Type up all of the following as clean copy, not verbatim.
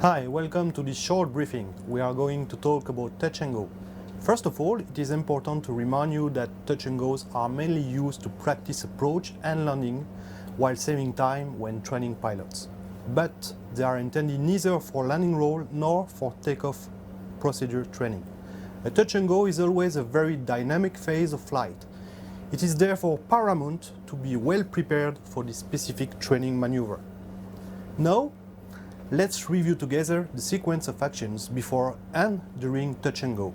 Hi, welcome to this short briefing. We are going to talk about touch and go. First of all, it is important to remind you that touch and goes are mainly used to practice approach and landing while saving time when training pilots. But they are intended neither for landing roll nor for takeoff procedure training. A touch and go is always a very dynamic phase of flight. It is therefore paramount to be well prepared for this specific training maneuver. Now, let's review together the sequence of actions before and during touch and go.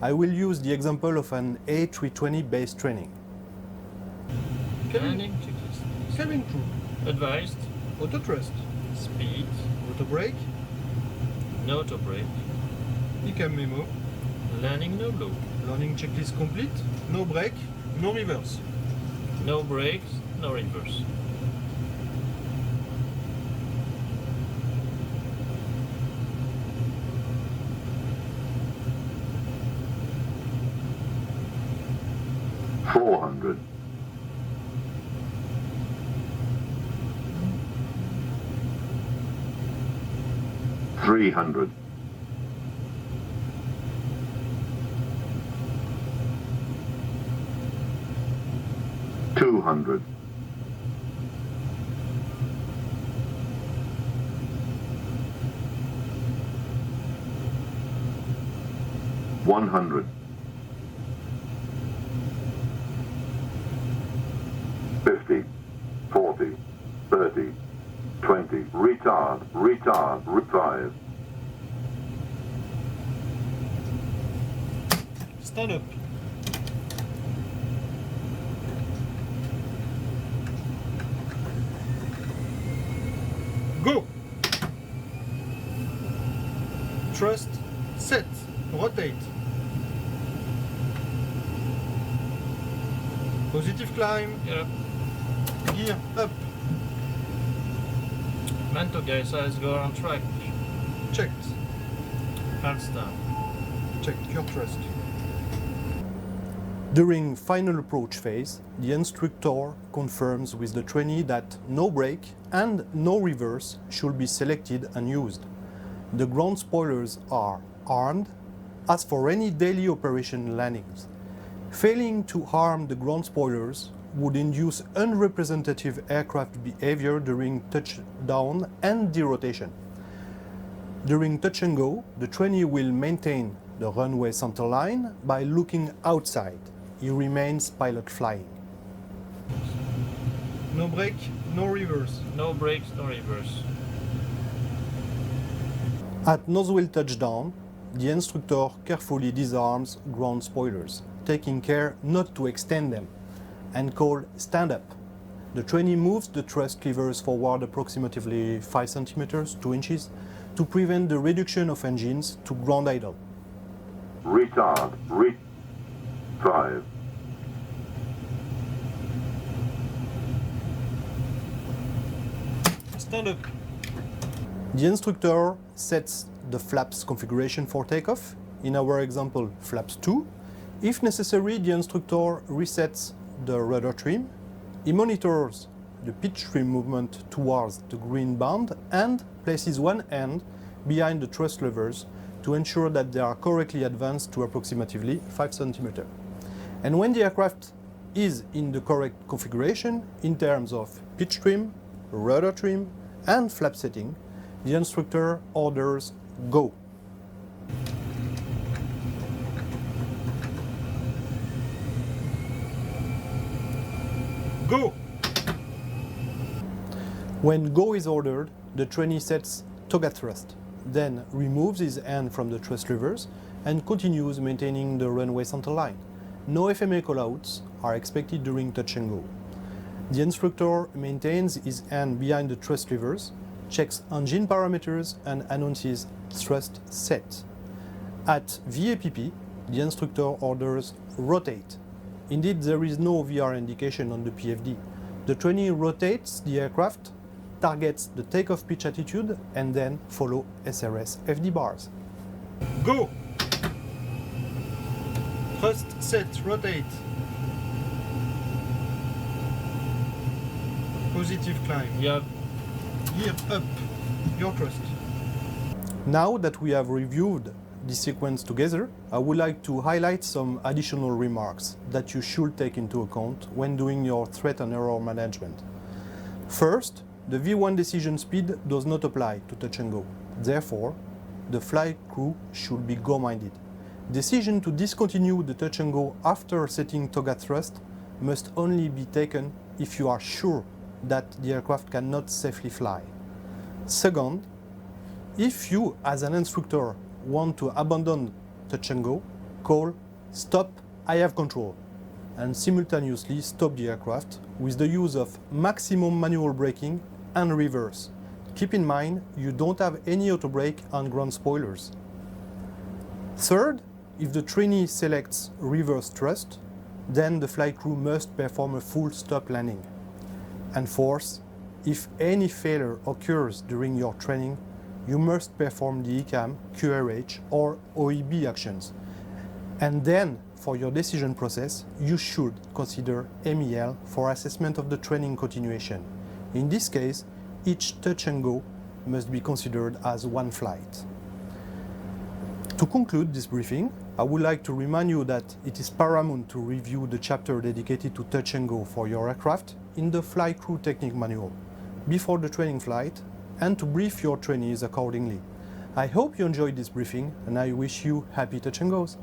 I will use the example of an A320 base training. Landing checklist. Cabin crew. Advised. Auto thrust. Speed. Auto brake. No auto brake. ECAM memo. Landing no low. Landing checklist complete. No brake. No reverse. No brakes. No reverse. $400. 300. 200. 100. 50, 40, 30, 20, retard, 5. Stand up. Go. Thrust. Set. Rotate. Positive climb. Yeah. Gear up. Manto guys, eyes go on track. Checked. Hands down. Checked. Your thrust. During final approach phase, the instructor confirms with the trainee that no brake and no reverse should be selected and used. The ground spoilers are armed as for any daily operation landings. Failing to arm the ground spoilers would induce unrepresentative aircraft behavior during touchdown and derotation. During touch and go, the trainee will maintain the runway center line by looking outside. He remains pilot flying. No brake. No reverse. No brakes, no reverse. At nose-wheel touchdown, the instructor carefully disarms ground spoilers, taking care not to extend them, and call stand up. The trainee moves the thrust levers forward approximately 5 centimeters, 2 inches, to prevent the reduction of engines to ground idle. Retard, 5. Stand up. The instructor sets the flaps configuration for takeoff, in our example flaps 2. If necessary, the instructor resets the rudder trim. He monitors the pitch trim movement towards the green band and places one hand behind the thrust levers to ensure that they are correctly advanced to approximately 5 cm. And when the aircraft is in the correct configuration in terms of pitch trim, rudder trim, and flap setting, the instructor orders go. Go. When go is ordered, the trainee sets toga thrust, then removes his hand from the thrust levers and continues maintaining the runway center line. No FMA callouts are expected during touch and go. The instructor maintains his hand behind the thrust levers, checks engine parameters and announces thrust set. At VAPP, the instructor orders rotate. Indeed, there is no VR indication on the PFD. The trainee rotates the aircraft, targets the takeoff pitch attitude, and then follow SRS FD bars. Go. Thrust set. Rotate. Positive climb. Yeah. Gear up. Your thrust. Now that we have reviewed this sequence together, I would like to highlight some additional remarks that you should take into account when doing your threat and error management. First, the V1 decision speed does not apply to touch and go. Therefore, the flight crew should be go-minded. Decision to discontinue the touch and go after setting toga thrust must only be taken if you are sure that the aircraft cannot safely fly. Second, if you, as an instructor, want to abandon touch and go, call "Stop, I have control," and simultaneously stop the aircraft with the use of maximum manual braking and reverse. Keep in mind, you don't have any auto brake on ground spoilers. Third, if the trainee selects reverse thrust, then the flight crew must perform a full stop landing. And fourth, if any failure occurs during your training, you must perform the ECAM, QRH, or OEB actions. And then, for your decision process, you should consider MEL for assessment of the training continuation. In this case, each touch and go must be considered as one flight. To conclude this briefing, I would like to remind you that it is paramount to review the chapter dedicated to touch and go for your aircraft in the Flight Crew Technique Manual before the training flight, and to brief your trainees accordingly. I hope you enjoyed this briefing, and I wish you happy touch and goes.